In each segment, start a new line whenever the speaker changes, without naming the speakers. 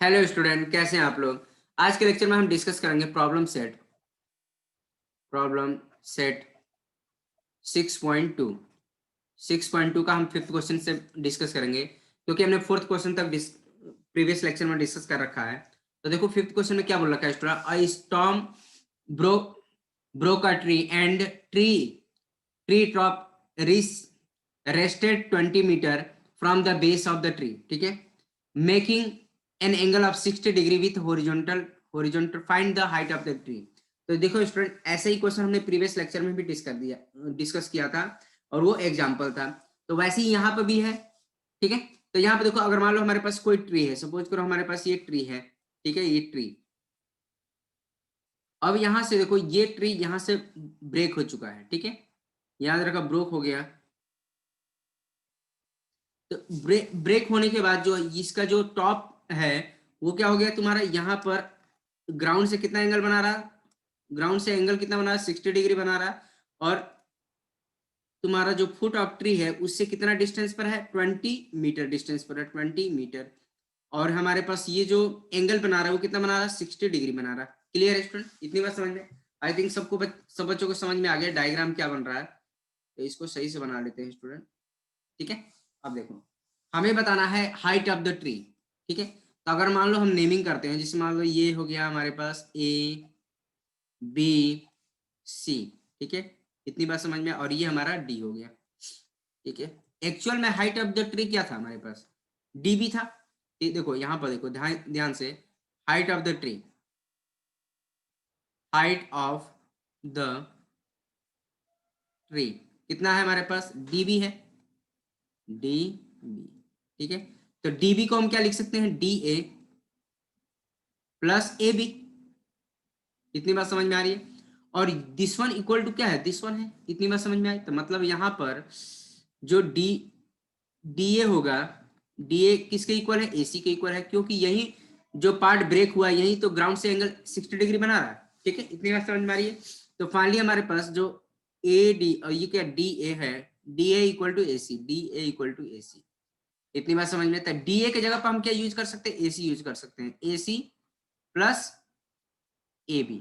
Hello student, कैसे हैं आप लोग। आज के लेक्चर में हम डिस्कस करेंगे प्रॉब्लम सेट 6.2। 6.2 का हम फिफ्थ क्वेश्चन से डिस्कस करेंगे क्योंकि हमने फोर्थ क्वेश्चन तक प्रीवियस लेक्चर में डिस्कस कर रखा है। तो देखो फिफ्थ क्वेश्चन में क्या बोल रखा है student, a storm broke a tree and tree top rested 20 metre from the base of the tree. ठीक है, making an angle of 60 degree with horizontal find the height of the tree. तो देखो student, ऐसे ही question हमने previous lecture में भी discuss किया था और वो एग्जाम्पल था। तो वैसे ही यहाँ पर भी है। ठीक है, तो यहाँ पे देखो, अगर मान लो हमारे पास कोई ट्री है, सपोज करो हमारे पास ये ट्री है। ठीक है, ये ट्री, अब यहां से देखो ये ट्री यहां से ब्रेक हो चुका है। ठीक है, याद रखा, ब्रोक हो गया। तो ब्रेक होने के बाद जो इसका जो टॉप है वो क्या हो गया तुम्हारा, यहाँ पर ग्राउंड से कितना एंगल बना रहा, ग्राउंड से एंगल कितना बना रहा, 60 डिग्री बना रहा। और तुम्हारा जो फुट ऑफ ट्री है उससे कितना डिस्टेंस पर है, 20 मीटर डिस्टेंस पर है, 20 मीटर। और हमारे पास ये जो एंगल बना रहा है वो कितना बना रहा है, 60 डिग्री बना रहा है। क्लियर है स्टूडेंट, इतनी बात समझ में? आई थिंक सब बच्चों को समझ में आ गया डायग्राम क्या बन रहा है। तो इसको सही से बना लेते हैं स्टूडेंट। ठीक है, अब देखो हमें बताना है हाइट ऑफ द ट्री। ठीक है, तो अगर मान लो हम नेमिंग करते हैं, जिसमें मान लो ये हो गया हमारे पास ए बी सी। ठीक है, इतनी बात समझ में, और ये हमारा डी हो गया। ठीक है, एक्चुअल में हाइट ऑफ द ट्री क्या था हमारे पास, डी बी था। देखो यहाँ पर देखो ध्यान से, height of the tree, height of the tree कितना है हमारे पास, डी बी है, डी बी। ठीक है, तो डी बी को हम क्या लिख सकते हैं, D A plus A B. इतनी बात समझ में आ रही है। और दिस वन इक्वल टू क्या है, दिस वन है। इतनी बात समझ में आई। तो मतलब यहां पर जो डी ए होगा, डी ए किसके इक्वल है, एसी के इक्वल है, क्योंकि यही जो पार्ट ब्रेक हुआ यही तो ग्राउंड से एंगल 60 डिग्री बना रहा है। ठीक है, इतनी बात समझ में आ रही है। तो फाइनली हमारे पास जो ए डी और ये क्या डी ए है, D A equal to A C, D A equal to A C. इतनी बात समझ में? तो डी ए की जगह पर हम क्या यूज कर सकते हैं, ए सी यूज कर सकते हैं, ए सी प्लस ए बी।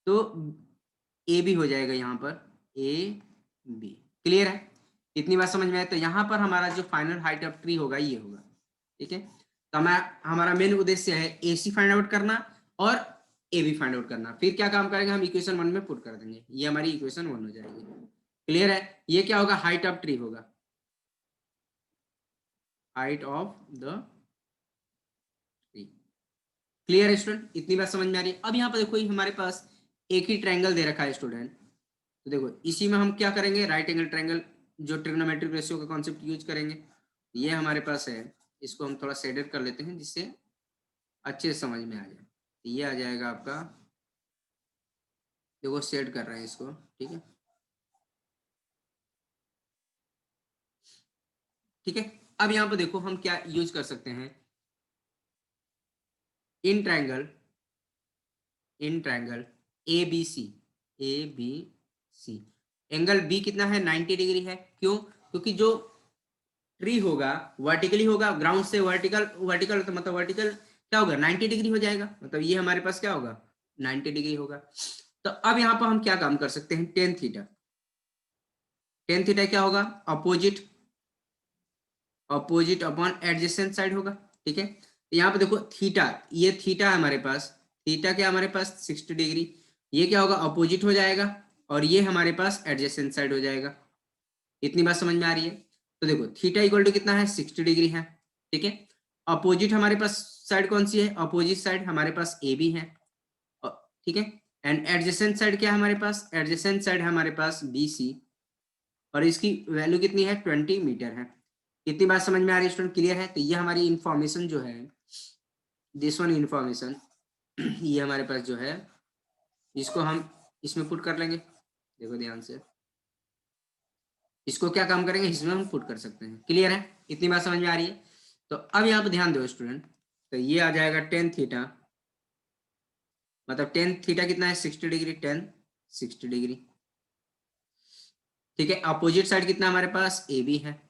तो ए बी हो जाएगा यहाँ पर, ए बी। क्लियर है, इतनी बात समझ में आए। तो यहाँ पर हमारा जो फाइनल हाइट ऑफ ट्री होगा ये होगा। ठीक है, तो हमारा मेन उद्देश्य है ए सी फाइंड आउट करना और ए बी फाइंड आउट करना। फिर क्या काम करेंगे, हम इक्वेशन 1 में पुट कर देंगे, ये हमारी इक्वेशन 1 हो जाएगी। क्लियर है, ये क्या होगा, हाइट ऑफ ट्री होगा, height of the tree. Clear है स्टूडेंट, इतनी बात समझ में आ रही है। अब यहाँ पर देखो हमारे पास एक ही ट्रायंगल दे रखा है स्टूडेंट। तो देखो इसी में हम क्या करेंगे, राइट एंगल ट्रायंगल जो ट्रिग्नोमेट्रिक रेशियो का कॉन्सेप्ट यूज करेंगे। ये हमारे पास है, इसको हम थोड़ा शेडेड कर लेते हैं जिससे अच्छे से समझ में आ जाए। तो ये आ जाएगा आपका, देखो शेड कर रहे हैं इसको। ठीक है, ठीक है। अब यहाँ पर देखो हम क्या यूज कर सकते हैं, in triangle, in triangle A B C, A B C, angle B कितना है, 90 डिग्री है। क्यों, क्योंकि जो ट्री होगा वर्टिकली होगा, ग्राउंड से वर्टिकल, वर्टिकल तो मतलब वर्टिकल क्या होगा, 90 डिग्री हो जाएगा। मतलब ये हमारे पास क्या होगा, 90 डिग्री होगा। तो अब यहाँ पर हम क्या काम कर सकते हैं, टेन थीटा। टेन थीटा क्या होगा, opposite, opposite upon adjacent side होगा। ठीक है, तो यहाँ पे देखो थीटा, ये थीटा है हमारे पास, थीटा क्या हमारे पास 60 डिग्री, ये क्या होगा, अपोजिट हो जाएगा, और ये हमारे पास एडजेसेंट साइड हो जाएगा। इतनी बात समझ में आ रही है। तो देखो थीटा इक्वल टू कितना है, 60 डिग्री है। ठीक है, अपोजिट हमारे पास साइड कौन सी है, अपोजिट साइड हमारे पास ए बी है। ठीक है, एंड एडजेसेंट साइड क्या है हमारे पास, एडजेसेंट साइड हमारे पास बी सी, और इसकी वैल्यू कितनी है, 20 मीटर है। इतनी बात समझ में आ रही है स्टूडेंट, क्लियर है। तो ये हमारी इंफॉर्मेशन जो है, दिस वन इंफॉर्मेशन, ये हमारे पास जो है इसको हम इसमें पुट कर लेंगे। देखो ध्यान से, इसको क्या काम करेंगे, इसमें हम पुट कर सकते हैं। क्लियर है, इतनी बात समझ में आ रही है। तो अब यहाँ पे ध्यान दो स्टूडेंट, तो ये आ जाएगा टेन थीटा, मतलब टेन थीटा कितना है, 60 डिग्री, टेन 60 डिग्री। ठीक है, अपोजिट साइड कितना हमारे पास, ए बी है।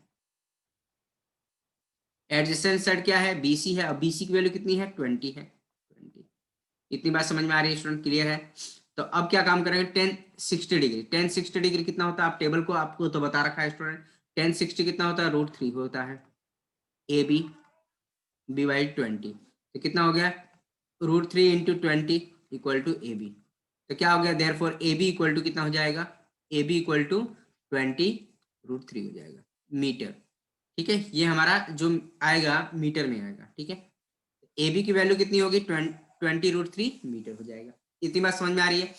एडजेसेंट साइड क्या है, बीसी है, और बीसी की वैल्यू कितनी है, 20 है, 20। इतनी बात समझ में आ रही है स्टूडेंट, क्लियर है। तो अब क्या काम करेंगे, टेन 60 डिग्री, टेन 60 डिग्री कितना होता है, आप टेबल को आपको तो बता रखा है स्टूडेंट, टेन 60 कितना होता है, √3 होता है, ए बी बी बाई 20, तो कितना हो गया, √3 into 20 equal to A B. तो क्या हो गया, therefore A B equal to कितना हो जाएगा, ए बी इक्वल टू 20√3 हो जाएगा मीटर। ठीक है, ये हमारा जो आएगा मीटर में आएगा। ठीक है, ए बी की वैल्यू कितनी होगी, 20√3 मीटर हो जाएगा। इतनी बात समझ में आ रही है।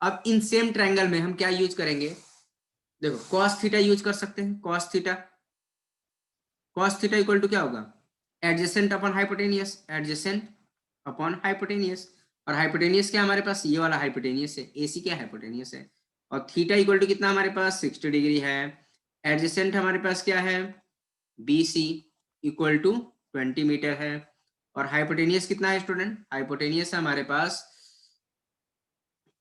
अब इन सेम ट्रायंगल में हम क्या यूज करेंगे, देखो cos थीटा यूज कर सकते हैं, cos थीटा इक्वल टू क्या होगा, adjacent upon hypotenuse, adjacent upon hypotenuse, और हाइपोटेनियस क्या हमारे पास, ये वाला हाइपोटेनियस है, एसी क्या हाइपोटेनियस है, और थीटा इक्वल टू कितना हमारे पास 60 डिग्री है, एडजेसेंट हमारे पास क्या है, BC इक्वल टू 20 मीटर है, और हाइपोटेनियस कितना है स्टूडेंट, हाइपोटेनियस हमारे पास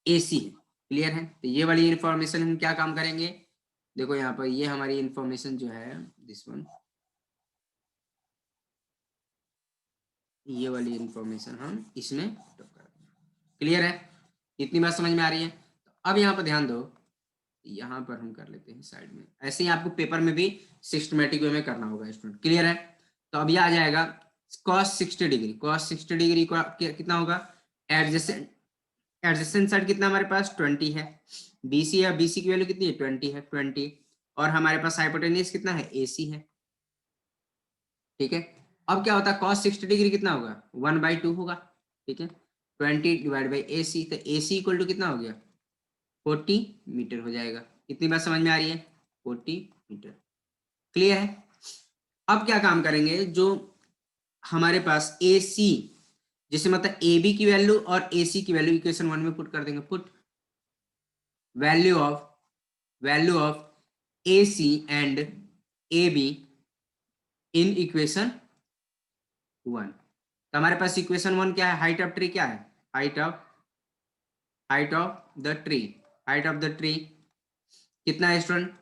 AC है। क्लियर है, तो ये वाली इंफॉर्मेशन हम क्या काम करेंगे, देखो यहाँ पर ये हमारी इंफॉर्मेशन जो है, दिस वन, ये वाली इंफॉर्मेशन हम इसमें क्लियर है, इतनी बात समझ में आ रही है। तो अब यहाँ पर ध्यान दो, यहाँ पर हम कर लेते हैं साइड में, ऐसे ही आपको पेपर में भी सिस्टमेटिक वे में करना होगा स्टूडेंट, क्लियर है। तो अब ये आ जाएगा cos 60 डिग्री, cos 60 डिग्री कितना होगा, एडजेसेंट एडजेसेंट साइड कितना हमारे पास 20 है, BC है, BC की वैल्यू कितनी है 20 है, 20, और हमारे पास हाइपोटेनियस कितना है, AC है। ठीक है, अब क्या होता है, cos 60 डिग्री कितना होगा, 1/2 होगा। ठीक है, 20 डिवाइड बाई AC, तो AC इक्वल टू कितना हो गया, 40 मीटर हो जाएगा। इतनी बात समझ में आ रही है, 40 मीटर, क्लियर है। अब क्या काम करेंगे, जो हमारे पास AC, जैसे मतलब AB की वैल्यू और AC की वैल्यू इक्वेशन 1 में पुट कर देंगे, put value of AC and AB in equation 1। तो हमारे पास इक्वेशन 1 क्या है, हाइट ऑफ ट्री क्या है, height of the tree, height of the tree कितना है स्टूडेंट,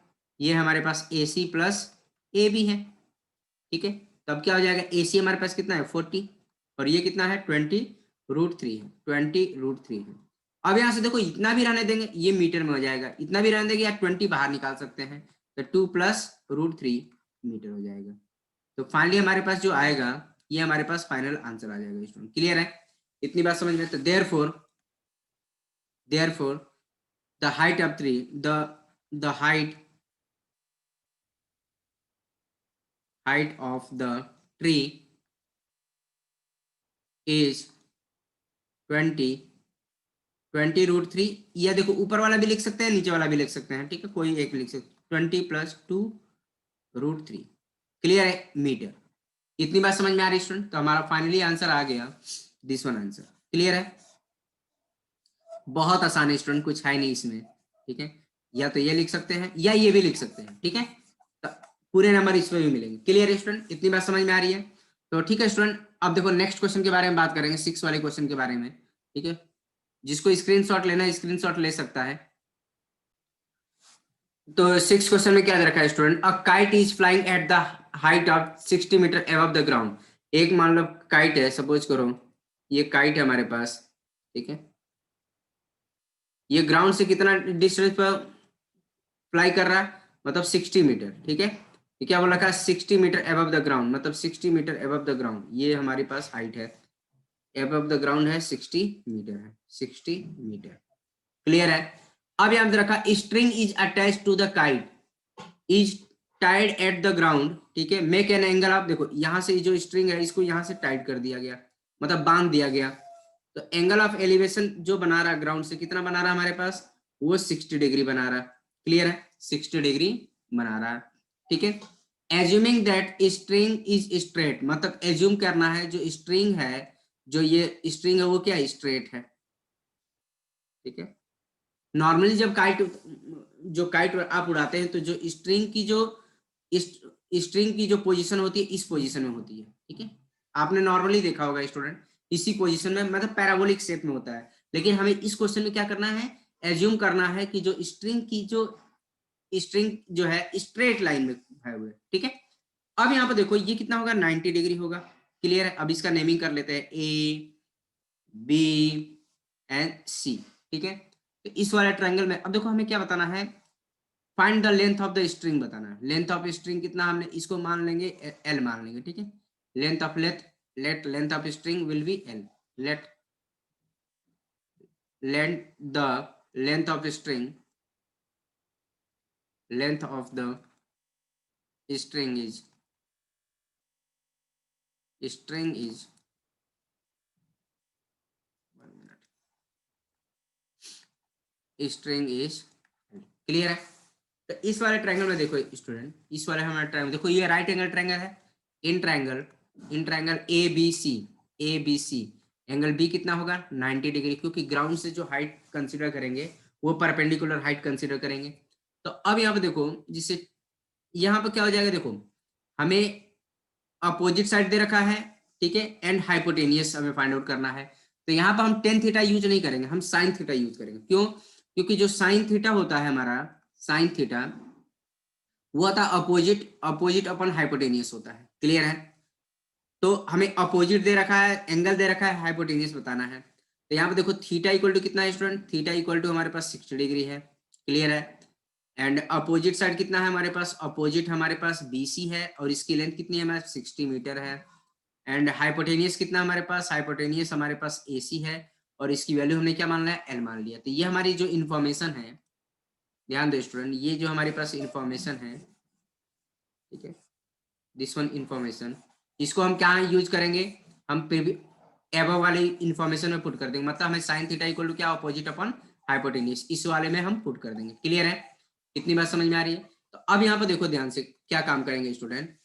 ये हमारे पास AC प्लस AB है। ठीक है, तब क्या हो जाएगा, AC हमारे पास कितना है 40, और ये कितना है 20√3 है, 20√3 है। अब यहाँ से देखो इतना भी रहने देंगे, ये मीटर में हो जाएगा, इतना भी रहने देंगे या 20 बाहर निकाल सकते हैं, तो 2 + √3 मीटर हो जाएगा। तो फाइनली हमारे पास जो आएगा, ये हमारे पास फाइनल आंसर आ जाएगा स्टूडेंट, क्लियर है, इतनी बात समझ में। तो therefore the height of tree, the height of the tree is 20√3, या देखो ऊपर वाला भी लिख सकते हैं, नीचे वाला भी लिख सकते हैं, ठीक है, कोई एक लिख सकते, 20 + 2√3, क्लियर है, मीटर। इतनी बात समझ में आ रही स्टूडेंट, तो हमारा फाइनली आंसर आ गया, दिस वन आंसर, क्लियर है। बहुत आसान है स्टूडेंट, कुछ है नहीं इसमें। ठीक है, या तो ये लिख सकते हैं या ये भी लिख सकते हैं। ठीक है, तो पूरे नंबर इसमें भी मिलेंगे, क्लियर है स्टूडेंट, इतनी बात समझ में आ रही है। तो ठीक है स्टूडेंट, अब देखो नेक्स्ट क्वेश्चन के बारे में बात करेंगे, 6 वाले क्वेश्चन के बारे में। ठीक है, जिसको स्क्रीनशॉट लेना है स्क्रीनशॉट ले सकता है। तो 6 क्वेश्चन में क्या दे रखा है student, a kite is flying at the height of 60 metre above the ground. एक मान लो काइट है, सपोज करो ये काइट है हमारे पास। ठीक है, ये ग्राउंड से कितना डिस्टेंस पर फ्लाई कर रहा है, मतलब 60 मीटर। ठीक है, ये क्या बोल रखा है, 60 मीटर अबव द ग्राउंड, मतलब 60 मीटर अबव द ग्राउंड, ये हमारे पास हाइट है, अबव द ग्राउंड है 60 मीटर है, 60 मीटर, क्लियर है। अब यहाँ पे रखा string is attach to the kite is tied at the ground. ठीक है, मेक एन एंगल, आप देखो यहाँ से जो स्ट्रिंग है इसको यहाँ से टाइट कर दिया गया, मतलब बांध दिया गया, तो एंगल ऑफ एलिवेशन जो बना रहा ग्राउंड से कितना बना रहा हमारे पास, वो 60 डिग्री बना रहा, क्लियर है, 60 डिग्री बना रहा है। ठीक है, assuming that string is straight, मतलब एज्यूम करना है जो स्ट्रिंग है, जो ये स्ट्रिंग है वो क्या स्ट्रेट है। ठीक है, नॉर्मली जब काइट आप उड़ाते हैं तो जो स्ट्रिंग की जो पोजीशन होती है इस पोजीशन में होती है। ठीक है, आपने नॉर्मली देखा होगा स्टूडेंट, इसी पोजीशन में, मतलब पैराबोलिक शेप में होता है। लेकिन हमें इस क्वेश्चन में क्या करना है, एज्यूम करना है कि जो स्ट्रिंग जो है स्ट्रेट लाइन में है हुए। ठीक है, अब यहाँ पर देखो ये कितना होगा 90 डिग्री होगा। क्लियर है। अब इसका नेमिंग कर लेते हैं ए बी एंड सी। ठीक है। तो इस वाले ट्रायंगल में अब देखो हमें क्या बताना है, find the length of the string बताना है। लेंथ ऑफ स्ट्रिंग कितना, हमने इसको मान लेंगे एल मान लेंगे। ठीक है। Length of length of string will be L. Let the length of string length of the string is string is clear है। तो इस वाले ट्रायंगल में देखो स्टूडेंट, इस वाले हमारा ट्रायंगल देखो, ये राइट एंगल ट्रायंगल है। In triangle A B C angle B कितना होगा 90 डिग्री, क्योंकि ग्राउंड से जो हाइट कंसीडर करेंगे वो परपेंडिकुलर हाइट कंसीडर करेंगे। तो अब यहाँ पे देखो, जिससे यहाँ पे क्या हो जाएगा, देखो हमें अपोजिट साइड दे रखा है। ठीक है। एंड हाइपोटेनियस हमें फाइंड आउट करना है। तो यहाँ पर हम टेन थीटा यूज नहीं करेंगे, हम साइन थीटा यूज करेंगे। क्यों? क्योंकि जो साइन थीटा होता है हमारा, साइन थीटा वो होता है अपोजिट अपन हाइपोटेनियस होता है। क्लियर है। तो हमें अपोजिट दे रखा है, एंगल दे रखा है, हाइपोटेनियस बताना है। तो यहाँ पे देखो थीटा इक्वल टू कितना है स्टूडेंट, थीटा इक्वल टू हमारे पास 60 डिग्री है। क्लियर है। एंड अपोजिट साइड कितना है हमारे पास, अपोजिट हमारे पास BC है और इसकी लेंथ कितनी है हमारे 60 मीटर है। एंड हाइपोटेनियस कितना हमारे पास, हाइपोटेनियस हमारे पास AC है और इसकी वैल्यू हमने क्या मान लिया, L मान लिया। तो ये हमारी जो इन्फॉर्मेशन है, ध्यान दो स्टूडेंट, ये जो हमारे पास इन्फॉर्मेशन है, ठीक है, दिस वन इन्फॉर्मेशन, इसको हम क्या यूज करेंगे, हम एबव वाली इन्फॉर्मेशन में पुट कर देंगे। मतलब हमें साइन थीटा इक्वल टू क्या, अपोजिट अपन हाइपोटेनियस, इस वाले में हम पुट कर देंगे। क्लियर है। इतनी बात समझ में आ रही है। तो अब यहाँ पर देखो ध्यान से क्या काम करेंगे स्टूडेंट।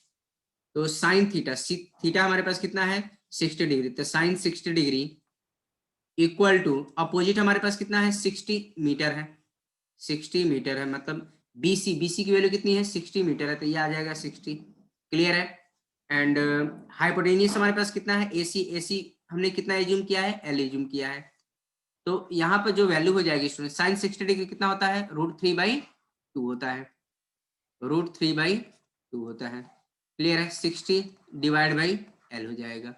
तो साइन थीटा हमारे पास कितना है 60 डिग्री। तो sine 60 degree equal to opposite हमारे पास कितना है 60 मीटर है। 60 मीटर है, मतलब BC की वैल्यू कितनी है 60 मीटर है। तो ये आ जाएगा 60। क्लियर है। एंड हाइपोटेनियस हमारे पास कितना है AC हमने कितना एज्यूम किया है, L एज्यूम किया है। तो यहाँ पर जो वैल्यू हो जाएगी स्टूडेंट, साइन 60 डिग्री कितना होता है, √3/2 होता है, √3/2 होता है। क्लियर है। 60 डिवाइड बाई L हो जाएगा।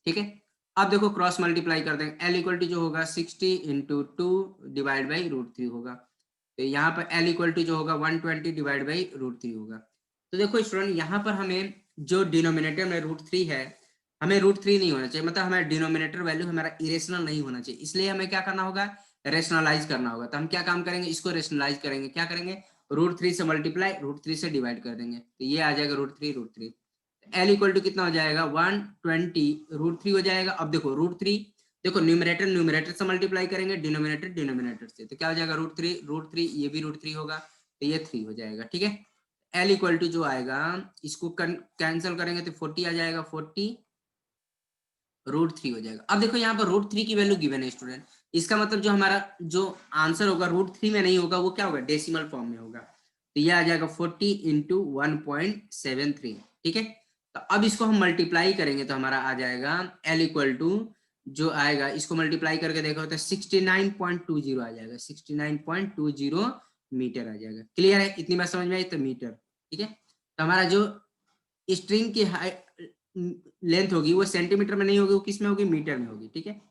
ठीक है। अब देखो क्रॉस मल्टीप्लाई कर देंगे, L इक्वल टू जो होगा 60 इंटू 2 डिवाइड बाई √3 होगा। तो यहाँ पर L इक्वल टू जो होगा 120 डिवाइड बाई √3 होगा। तो देखो स्टूडेंट, यहाँ पर हमें जो डिनोमिनेटर में √3 है, हमें √3 नहीं होना चाहिए, मतलब हमारा डिनोमिनेटर वैल्यू हमारा इरेशनल नहीं होना चाहिए। इसलिए हमें क्या करना होगा, रेशनलाइज करना होगा। तो हम क्या काम करेंगे, इसको रेशनलाइज करेंगे। क्या करेंगे, √3 से मल्टीप्लाई, √3 से डिवाइड कर देंगे। तो ये आ जाएगा √3 L इक्वल टू कितना हो जाएगा 120 √3 हो जाएगा। अब देखो √3, देखो न्यूमरेटर से मल्टीप्लाई करेंगे, डिनोमिनेटर से, तो क्या हो जाएगा √3, ये भी √3 होगा, तो ये 3 हो जाएगा। ठीक है। L इक्वल टू जो आएगा, इसको कैंसिल करेंगे तो 40 आ जाएगा, 40 √3 हो जाएगा। अब देखो यहाँ पर √3 की वैल्यू गिवन है स्टूडेंट, इसका मतलब जो हमारा जो आंसर होगा √3 में नहीं होगा, वो क्या होगा, डेसिमल फॉर्म में होगा। तो ये आ जाएगा 40 इंटू 1.73। ठीक है। तो अब इसको हम मल्टीप्लाई करेंगे तो हमारा आ जाएगा L इक्वल टू जो आएगा, इसको मल्टीप्लाई करके देखो तो 69.20 आ जाएगा, 69.20 मीटर आ जाएगा। क्लियर है। इतनी बात समझ में आई। तो मीटर। ठीक है। तो हमारा जो स्ट्रिंग की लेंथ होगी वो सेंटीमीटर में नहीं होगी, वो किस में होगी, मीटर में होगी। ठीक है।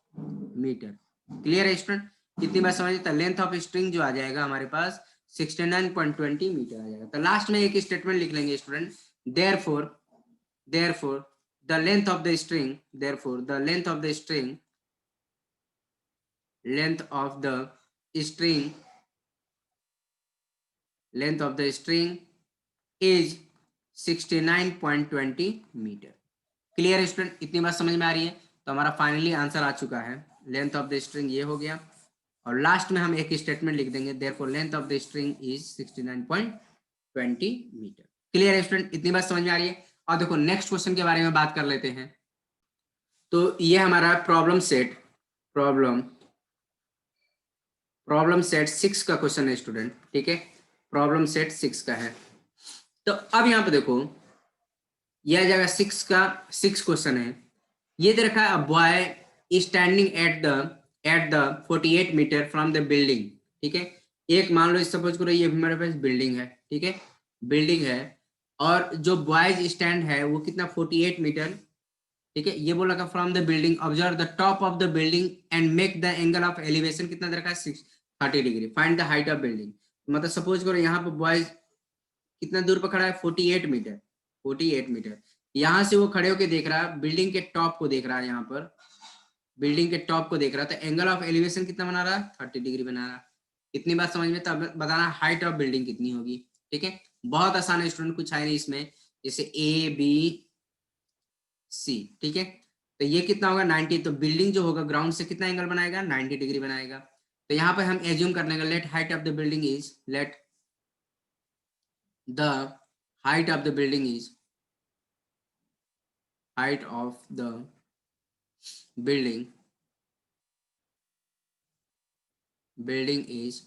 मीटर। क्लियर है स्टूडेंट। कितनी बार समझ, लेंथ ऑफ स्ट्रिंग जो आ जाएगा हमारे पास 69.20 मीटर आ जाएगा। तो लास्ट में एक स्टेटमेंट लिख लेंगे student, therefore the length of the string length of the string is 69.20 metre. Clear student. इतनी बात समझ में आ रही है। तो हमारा फाइनली आंसर आ चुका है, लेंथ ऑफ द स्ट्रिंग ये हो गया, और लास्ट में हम एक स्टेटमेंट लिख देंगे, therefore length of the string is 69.20 metre. Clear है स्टूडेंट। इतनी बात समझ में आ रही है। और देखो नेक्स्ट क्वेश्चन के बारे में बात कर लेते हैं। तो ये हमारा प्रॉब्लम सेट 6 का क्वेश्चन है स्टूडेंट। ठीक है। प्रॉब्लम सेट 6 का है। तो अब यहाँ पे देखो, यह जगह 6 क्वेश्चन है। ये दे रखा है, a boy standing at the 48 metre from the building. ठीक है। एक मान लो, सपोज करो ये हमारे पास बिल्डिंग है। ठीक है। बिल्डिंग है और जो बॉयज स्टैंड है वो कितना 48 मीटर, ठीक है। ये बोला from the building observe the top of the building and make the angle of elevation कितना दे रखा है 30 degree, find the height of building. मतलब सपोज करो यहाँ पे बॉयज कितना दूर पर खड़ा है 48 मीटर, 48 मीटर। यहाँ से वो खड़े होके देख रहा है बिल्डिंग के टॉप को देख रहा है, यहाँ पर बिल्डिंग के टॉप को देख रहा है, तो एंगल ऑफ एलिवेशन कितना बना रहा है 30 डिग्री बना रहा है। इतनी बात समझ में, तब बताना हाइट ऑफ बिल्डिंग कितनी होगी, ठीक है। बहुत आसान है स्टूडेंट, कुछ है नहीं इसमें, जैसे ए बी सी, ठीक है। तो ये कितना होगा 90, तो बिल्डिंग जो होगा ग्राउंड से कितना एंगल बनाएगा 90 डिग्री बनाएगा। तो यहाँ पर हम एज्यूम कर लेंगे let height of the building is, let the height of the building is, height of the building is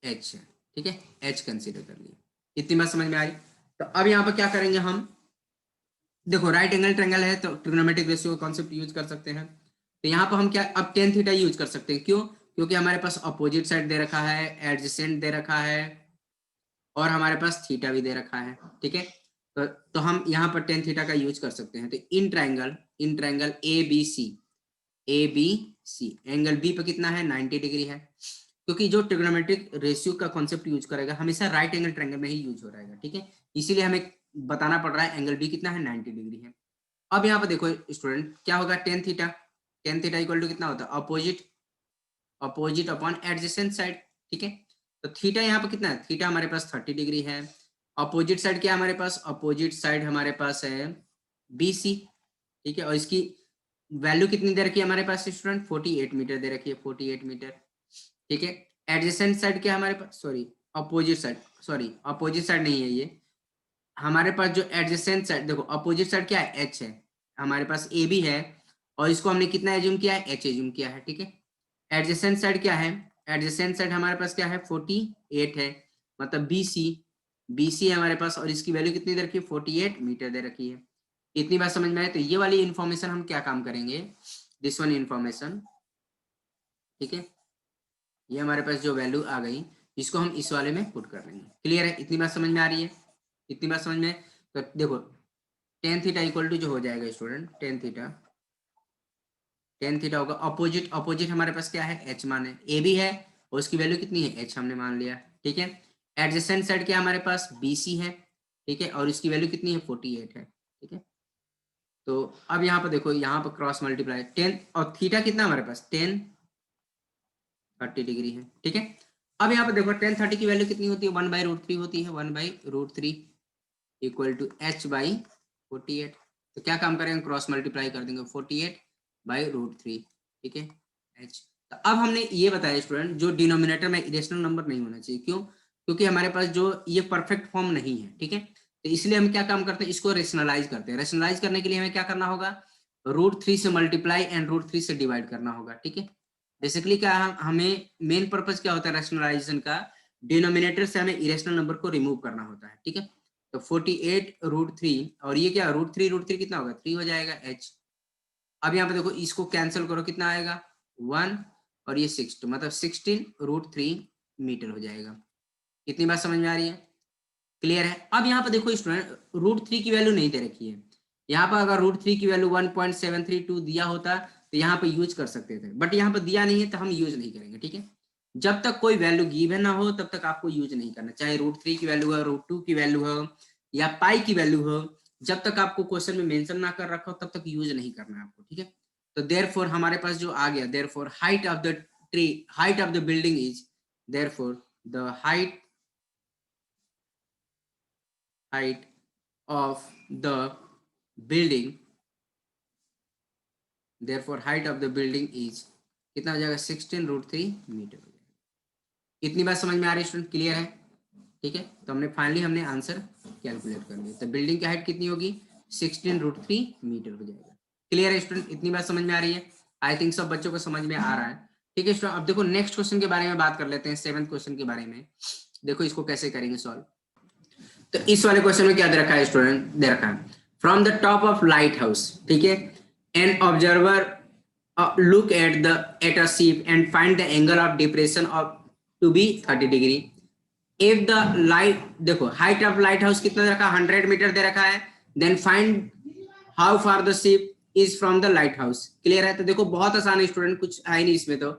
h है, ठीक है, h कंसीडर कर लिया। इतनी बात समझ में आई। तो अब यहाँ पर क्या करेंगे हम, देखो राइट एंगल ट्रायंगल है तो ट्रिग्नोमेट्रिक रेशियो का कॉन्सेप्ट यूज कर सकते हैं। तो यहाँ पर हम क्या अब टेन थीटा यूज कर सकते हैं, क्यों, क्योंकि हमारे पास अपोजिट साइड दे रखा है, एडजेसेंट दे रखा है, और हमारे पास थीटा भी दे रखा है, ठीक है। तो हम यहाँ पर टेन थीटा का यूज कर सकते हैं। तो in triangle A B C angle B पर कितना है 90 डिग्री है, क्योंकि जो ट्रिग्नोमेट्रिक रेशियो का कॉन्सेप्ट यूज करेगा हमेशा राइट एंगल ट्रायंगल में ही यूज हो रहेगा, ठीक है। इसीलिए हमें बताना पड़ रहा है एंगल बी कितना है 90 डिग्री है। अब यहाँ पर देखो स्टूडेंट क्या होगा टेन थीटा इक्वल टू कितना होता है अपोजिट अपॉन एडजेसेंट साइड, ठीक है। तो थीटा यहाँ पर कितना है, थीटा हमारे पास 30 डिग्री है। अपोजिट साइड क्या हमारे पास, अपोजिट साइड हमारे पास है BC, ठीक है। और इसकी वैल्यू कितनी दे रखी है हमारे पास स्टूडेंट 48 मीटर दे रखी है, 48 मीटर, ठीक है। एडजेसेंट साइड क्या हमारे पास, अपोजिट साइड नहीं है ये हमारे पास, जो एडजेसेंट साइड देखो अपोजिट साइड क्या है h है, हमारे पास ए बी है, और इसको हमने कितना एज्यूम किया है h एज्यूम किया है, ठीक है। एडजेसेंट साइड क्या है, एडजेसेंट साइड हमारे पास क्या है 48 है, मतलब BC है हमारे पास, और इसकी वैल्यू कितनी दे रखी है 48 मीटर दे रखी है। इतनी बात समझ में आए। तो ये वाली इंफॉर्मेशन हम क्या काम करेंगे, दिस वन इंफॉर्मेशन, ठीक है, ये हमारे पास जो वैल्यू आ गई इसको हम इस वाले में पुट कर लेंगे। क्लियर है, इतनी बात समझ में आ रही है, इतनी बात समझ में। तो देखो टेन थीटा इक्वल टू जो हो जाएगा स्टूडेंट टेन थीटा होगा अपोजिट हमारे पास क्या है h मान है, ए बी है और उसकी वैल्यू कितनी है h हमने मान लिया, ठीक है। एडजेसेंट साइड क्या हमारे पास BC है, ठीक है, और इसकी वैल्यू कितनी है 48 है, ठीक है। तो अब यहाँ पर देखो यहाँ पर क्रॉस मल्टीप्लाई 10 और थीटा कितना हमारे पास 30 डिग्री है, ठीक है। अब यहाँ पर देखो 10 30 की वैल्यू कितनी होती है 1/√3 होती है, 1/√3 इक्वल टू h/48। तो क्या काम करेंगे क्रॉस मल्टीप्लाई कर देंगे 48/√3, ठीक है h। तो अब हमने ये बताया स्टूडेंट जो डिनोमिनेटर में इरेशनल नंबर नहीं होना चाहिए, क्यों, क्योंकि हमारे पास जो ये परफेक्ट फॉर्म नहीं है, ठीक है। तो इसलिए हम क्या काम करते हैं इसको रेशनलाइज करते हैं। रेशनलाइज करने के लिए हमें क्या करना होगा √3 से मल्टीप्लाई एंड √3 से डिवाइड करना होगा, ठीक है। बेसिकली क्या हमें मेन पर्पज क्या होता है रेशनलाइजेशन का, डिनोमिनेटर से हमें इरेशनल नंबर को रिमूव करना होता है, ठीक है। तो 48√3 और ये क्या √3 कितना होगा 3 हो जाएगा h। अब यहाँ पे देखो इसको कैंसिल करो कितना आएगा 1 और ये 6 मतलब 16√3 मीटर हो जाएगा। इतनी बात समझ में आ रही है, क्लियर है। अब यहाँ पे देखो स्टूडेंट √3 की वैल्यू नहीं दे रखी है, यहाँ पर अगर √3 की वैल्यू 1.732 दिया होता तो यहाँ पे यूज कर सकते थे, बट यहाँ पे दिया नहीं है तो हम यूज नहीं करेंगे, ठीक है। जब तक कोई वैल्यू गिवन ना हो तब तक आपको यूज नहीं करना, चाहे √3 की वैल्यू हो, √2 की वैल्यू हो या पाई की वैल्यू हो, जब तक आपको क्वेश्चन में मेंशन ना कर रखा हो तब तक यूज नहीं करना है आपको, ठीक है। तो देयरफॉर हमारे पास जो आ गया therefore height of the building is therefore the height of the building therefore height of the building is कितना हो जाएगा 16√3 मीटर हो जाएगा। इतनी बात समझ में आ रही है स्टूडेंट, क्लियर है, ठीक है। तो हमने आंसर कैलकुलेट कर लिया। तो बिल्डिंग की हाइट कितनी होगी 16√3 मीटर हो जाएगा। क्लियर है स्टूडेंट, इतनी बात समझ में आ रही है। आई थिंक सब बच्चों को समझ में आ रहा है, ठीक है स्टूडेंट। अब देखो नेक्स्ट क्वेश्चन के बारे में बात कर लेते हैं, 7th क्वेश्चन के बारे में। देखो इसको कैसे करेंगे सॉल्व। तो इस वाले क्वेश्चन में क्या दे रखा है स्टूडेंट, दे रखा है from the top of light house, ठीक है, an observer look at a ship and find the angle of depression of to be 30 degree. If the light, देखो हाइट ऑफ लाइट हाउस कितना दे रखा है, 100 मीटर दे रखा है, then find how far the ship is from the light house. Clear है? तो देखो बहुत आसान है स्टूडेंट, कुछ है नहीं इसमें तो।